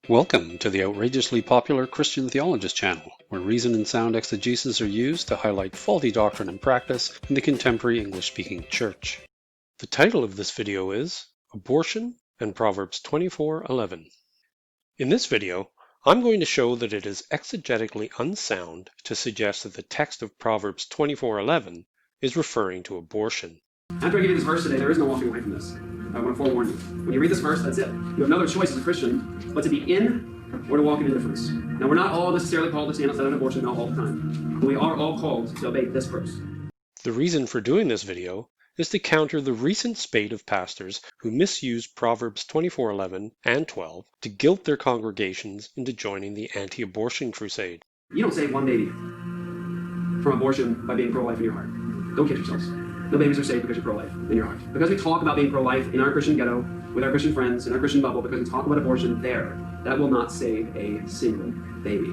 Welcome to the outrageously popular Christian Theologist channel, where reason and sound exegesis are used to highlight faulty doctrine and practice in the contemporary English-speaking church. The title of this video is Abortion and Proverbs 24:11. In this video, I'm going to show that it is exegetically unsound to suggest that the text of Proverbs 24:11 is referring to abortion. After I give you this verse today, there is no walking away from this. I want to forewarn you. When you read this verse, that's it. You have no other choice as a Christian but to be in or to walk in indifference. Now, we're not all necessarily called to stand outside of abortion all the time. But we are all called to obey this verse. The reason for doing this video is to counter the recent spate of pastors who misuse Proverbs 24:11 and 12 to guilt their congregations into joining the anti-abortion crusade. You don't save one baby from abortion by being pro-life in your heart. Don't kid yourselves. No babies are saved because you're pro-life in your heart. Because we talk about being pro-life in our Christian ghetto, with our Christian friends, in our Christian bubble, because we talk about abortion there, that will not save a single baby.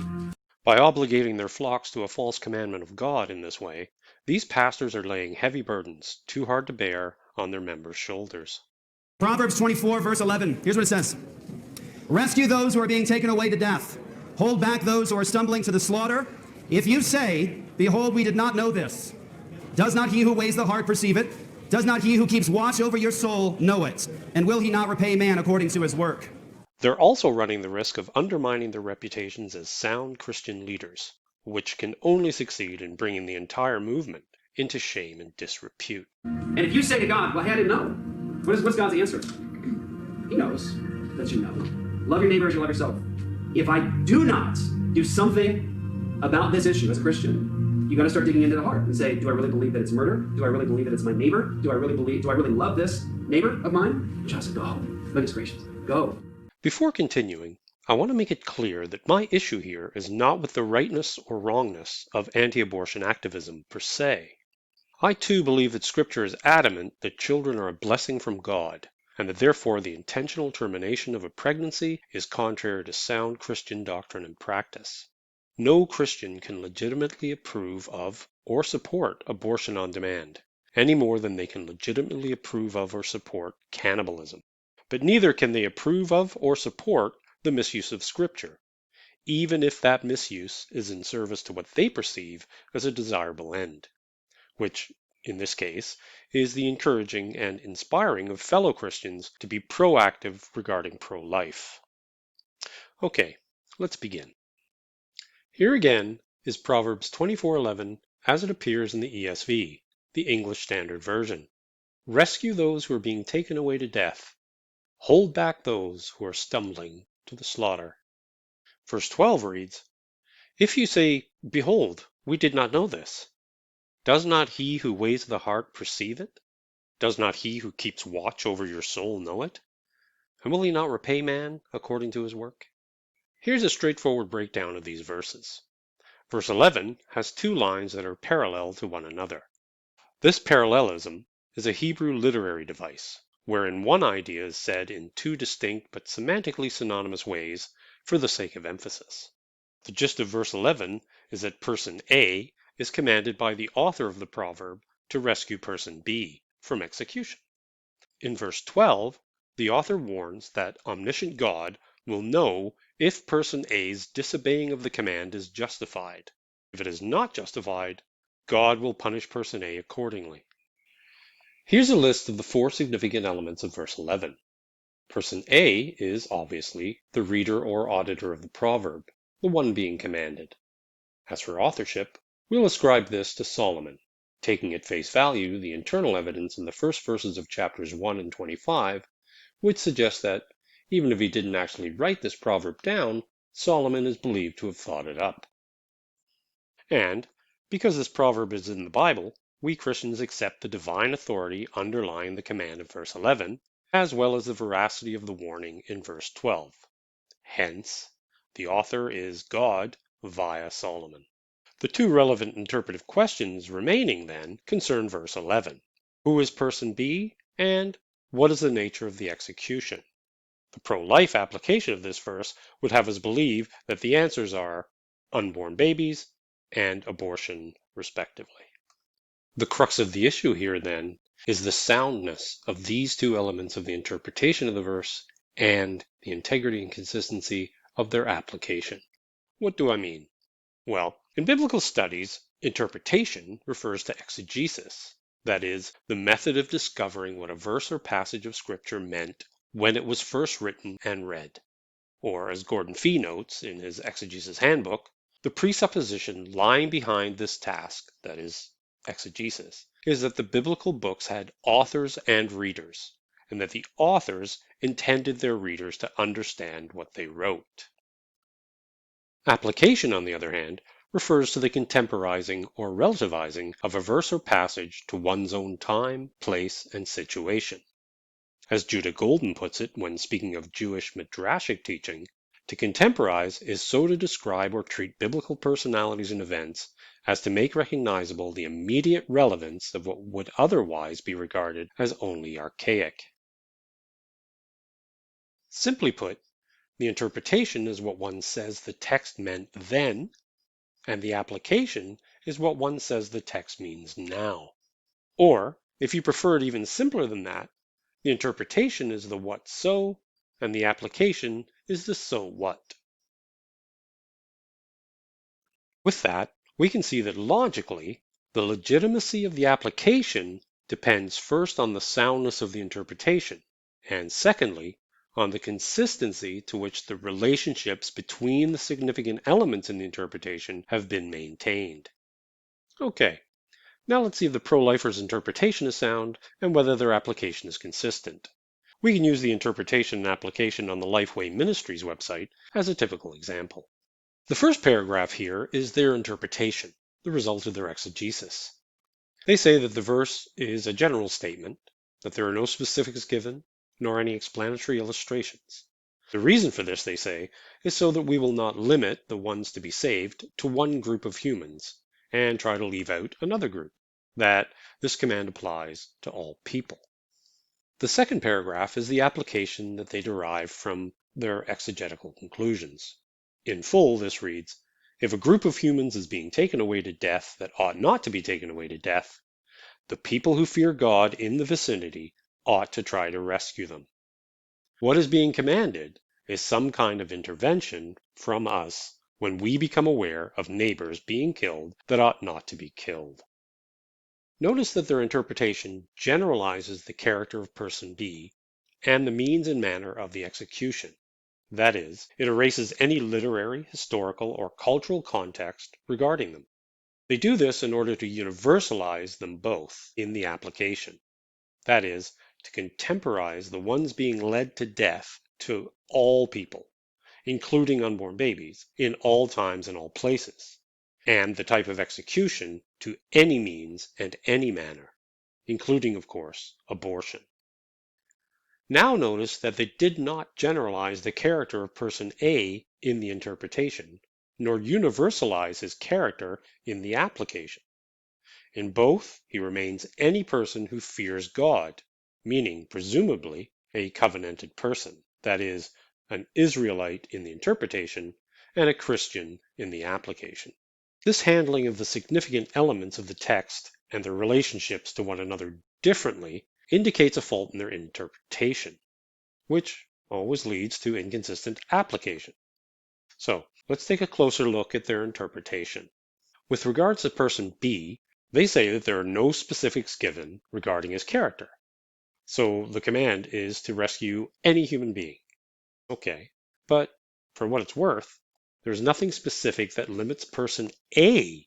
By obligating their flocks to a false commandment of God in this way, these pastors are laying heavy burdens, too hard to bear, on their members' shoulders. Proverbs 24, verse 11. Here's what it says. Rescue those who are being taken away to death. Hold back those who are stumbling to the slaughter. If you say, behold, we did not know this. Does not he who weighs the heart perceive it? Does not he who keeps watch over your soul know it? And will he not repay man according to his work? They're also running the risk of undermining their reputations as sound Christian leaders, which can only succeed in bringing the entire movement into shame and disrepute. And if you say to God, well, hey, I didn't know. What's God's answer? He knows that you know. Love your neighbor as you love yourself. If I do not do something about this issue as a Christian, you got to start digging into the heart and say, do I really believe that it's murder? Do I really believe that it's my neighbor? Do I really love this neighbor of mine? Just go. Goodness gracious, go. Before continuing, I want to make it clear that my issue here is not with the rightness or wrongness of anti-abortion activism per se. I too believe that Scripture is adamant that children are a blessing from God, and that therefore the intentional termination of a pregnancy is contrary to sound Christian doctrine and practice. No Christian can legitimately approve of or support abortion on demand, any more than they can legitimately approve of or support cannibalism. But neither can they approve of or support the misuse of Scripture, even if that misuse is in service to what they perceive as a desirable end, which, in this case, is the encouraging and inspiring of fellow Christians to be proactive regarding pro-life. Okay, let's begin. Here again is Proverbs 24:11 as it appears in the ESV, the English Standard Version. Rescue those who are being taken away to death. Hold back those who are stumbling to the slaughter. Verse 12 reads, If you say, behold, we did not know this. Does not he who weighs the heart perceive it? Does not he who keeps watch over your soul know it? And will he not repay man according to his work? Here's a straightforward breakdown of these verses. Verse 11 has two lines that are parallel to one another. This parallelism is a Hebrew literary device, wherein one idea is said in two distinct but semantically synonymous ways for the sake of emphasis. The gist of verse 11 is that person A is commanded by the author of the proverb to rescue person B from execution. In verse 12, the author warns that omniscient God will know if person A's disobeying of the command is justified. If it is not justified, God will punish person A accordingly. Here's a list of the four significant elements of verse 11. Person A is obviously the reader or auditor of the proverb, the one being commanded. As for authorship, we'll ascribe this to Solomon, taking at face value the internal evidence in the first verses of chapters 1 and 25, which suggests that, even if he didn't actually write this proverb down, Solomon is believed to have thought it up. And, because this proverb is in the Bible, we Christians accept the divine authority underlying the command of verse 11, as well as the veracity of the warning in verse 12. Hence, the author is God via Solomon. The two relevant interpretive questions remaining, then, concern verse 11. Who is person B, and what is the nature of the execution? The pro-life application of this verse would have us believe that the answers are unborn babies and abortion, respectively. The crux of the issue here, then, is the soundness of these two elements of the interpretation of the verse and the integrity and consistency of their application. What do I mean? Well, in biblical studies, interpretation refers to exegesis, that is, the method of discovering what a verse or passage of Scripture meant when it was first written and read. Or, as Gordon Fee notes in his Exegesis Handbook, the presupposition lying behind this task, that is, exegesis, is that the biblical books had authors and readers, and that the authors intended their readers to understand what they wrote. Application, on the other hand, refers to the contemporizing or relativizing of a verse or passage to one's own time, place, and situation. As Judah Golden puts it when speaking of Jewish midrashic teaching, to contemporize is so to describe or treat biblical personalities and events as to make recognizable the immediate relevance of what would otherwise be regarded as only archaic. Simply put, the interpretation is what one says the text meant then, and the application is what one says the text means now. Or, if you prefer it even simpler than that, the interpretation is the what so, and the application is the so what. With that, we can see that logically, the legitimacy of the application depends first on the soundness of the interpretation, and secondly, on the consistency to which the relationships between the significant elements in the interpretation have been maintained. Okay, now let's see if the pro-lifer's interpretation is sound and whether their application is consistent. We can use the interpretation and application on the Way Ministries website as a typical example. The first paragraph here is their interpretation, the result of their exegesis. They say that the verse is a general statement, that there are no specifics given, nor any explanatory illustrations. The reason for this, they say, is so that we will not limit the ones to be saved to one group of humans and try to leave out another group, that this command applies to all people. The second paragraph is the application that they derive from their exegetical conclusions. In full, this reads, if a group of humans is being taken away to death that ought not to be taken away to death, the people who fear God in the vicinity ought to try to rescue them. What is being commanded is some kind of intervention from us when we become aware of neighbors being killed that ought not to be killed. Notice that their interpretation generalizes the character of person B and the means and manner of the execution. That is, it erases any literary, historical, or cultural context regarding them. They do this in order to universalize them both in the application. That is, to contemporize the ones being led to death to all people, including unborn babies, in all times and all places, and the type of execution to any means and any manner, including, of course, abortion. Now notice that they did not generalize the character of person A in the interpretation, nor universalize his character in the application. In both, he remains any person who fears God, meaning, presumably, a covenanted person, that is, an Israelite in the interpretation and a Christian in the application. This handling of the significant elements of the text and their relationships to one another differently indicates a fault in their interpretation, which always leads to inconsistent application. So let's take a closer look at their interpretation. With regards to person B, they say that there are no specifics given regarding his character. So the command is to rescue any human being. Okay, but for what it's worth, there's nothing specific that limits person A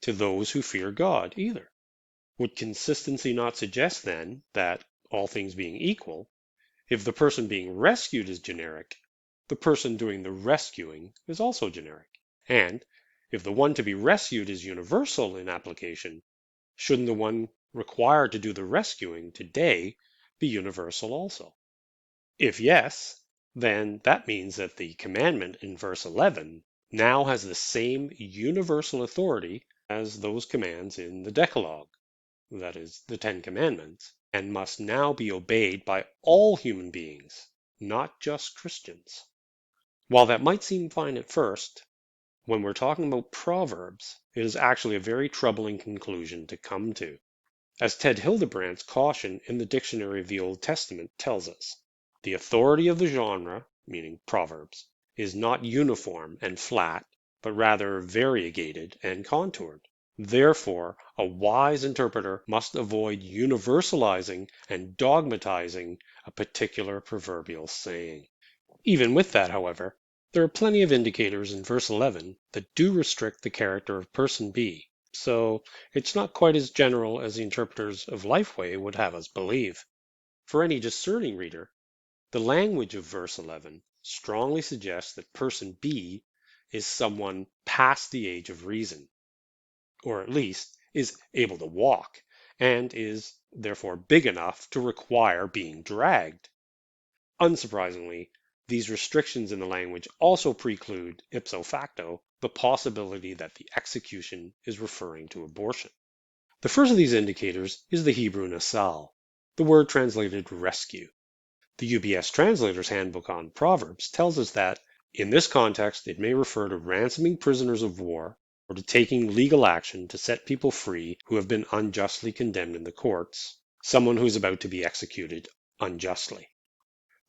to those who fear God either. Would consistency not suggest then that, all things being equal, if the person being rescued is generic, the person doing the rescuing is also generic? And if the one to be rescued is universal in application, shouldn't the one required to do the rescuing today be universal also? If yes, then that means that the commandment in verse 11 now has the same universal authority as those commands in the Decalogue, that is, the Ten Commandments, and must now be obeyed by all human beings, not just Christians. While that might seem fine at first, when we're talking about Proverbs, it is actually a very troubling conclusion to come to. As Ted Hildebrandt's caution in the Dictionary of the Old Testament tells us, the authority of the genre, meaning Proverbs, is not uniform and flat, but rather variegated and contoured. Therefore, a wise interpreter must avoid universalizing and dogmatizing a particular proverbial saying. Even with that, however, there are plenty of indicators in verse 11 that do restrict the character of person B, so it's not quite as general as the interpreters of Lifeway would have us believe. For any discerning reader, the language of verse 11 strongly suggests that person B is someone past the age of reason, or at least is able to walk, and is therefore big enough to require being dragged. Unsurprisingly, these restrictions in the language also preclude, ipso facto, the possibility that the execution is referring to abortion. The first of these indicators is the Hebrew nasal, the word translated rescue. The UBS Translator's Handbook on Proverbs tells us that, in this context, it may refer to ransoming prisoners of war or to taking legal action to set people free who have been unjustly condemned in the courts, someone who is about to be executed unjustly.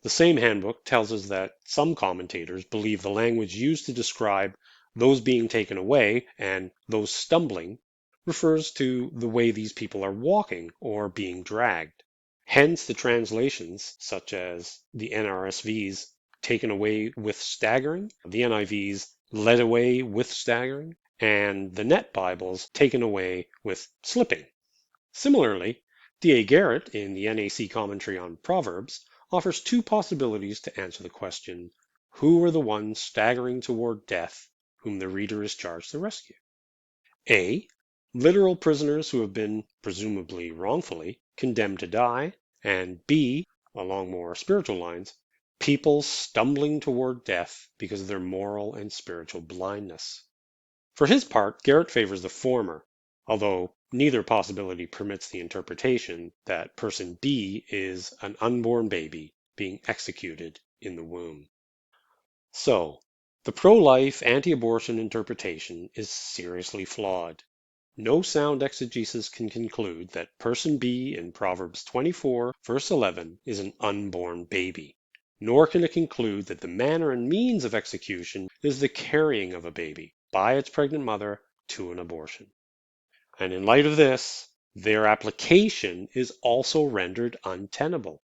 The same handbook tells us that some commentators believe the language used to describe those being taken away and those stumbling refers to the way these people are walking or being dragged. Hence the translations, such as the NRSV's taken away with staggering, the NIV's led away with staggering, and the Net Bible's taken away with slipping. Similarly, D.A. Garrett in the NAC Commentary on Proverbs offers two possibilities to answer the question, who are the ones staggering toward death whom the reader is charged to rescue? A. Literal prisoners who have been, presumably wrongfully, condemned to die, and B. Along more spiritual lines, people stumbling toward death because of their moral and spiritual blindness. For his part, Garrett favors the former, although neither possibility permits the interpretation that person B is an unborn baby being executed in the womb. So, the pro-life, anti-abortion interpretation is seriously flawed. No sound exegesis can conclude that person B in Proverbs 24, verse 11 is an unborn baby, nor can it conclude that the manner and means of execution is the carrying of a baby by its pregnant mother to an abortion. And in light of this, their application is also rendered untenable.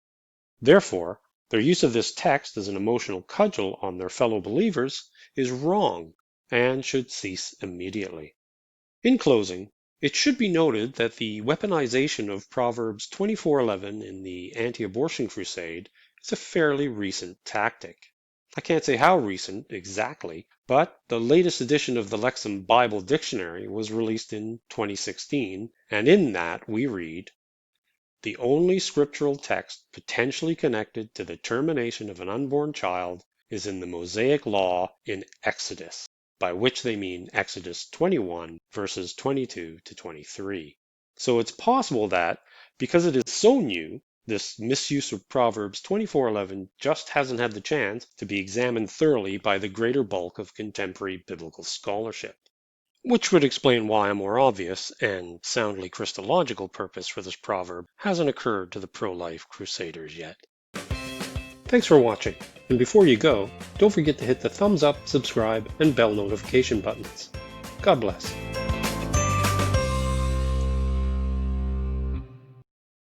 Therefore, their use of this text as an emotional cudgel on their fellow believers is wrong and should cease immediately. In closing, it should be noted that the weaponization of Proverbs 24:11 in the anti-abortion crusade is a fairly recent tactic. I can't say how recent exactly, but the latest edition of the Lexham Bible Dictionary was released in 2016, and in that we read, "The only scriptural text potentially connected to the termination of an unborn child is in the Mosaic Law in Exodus," by which they mean Exodus 21, verses 22 to 23. So it's possible that, because it is so new, this misuse of Proverbs 24:11 just hasn't had the chance to be examined thoroughly by the greater bulk of contemporary biblical scholarship. Which would explain why a more obvious and soundly Christological purpose for this proverb hasn't occurred to the pro-life crusaders yet. Thanks for watching, and before you go, don't forget to hit the thumbs up, subscribe, and bell notification buttons. God bless.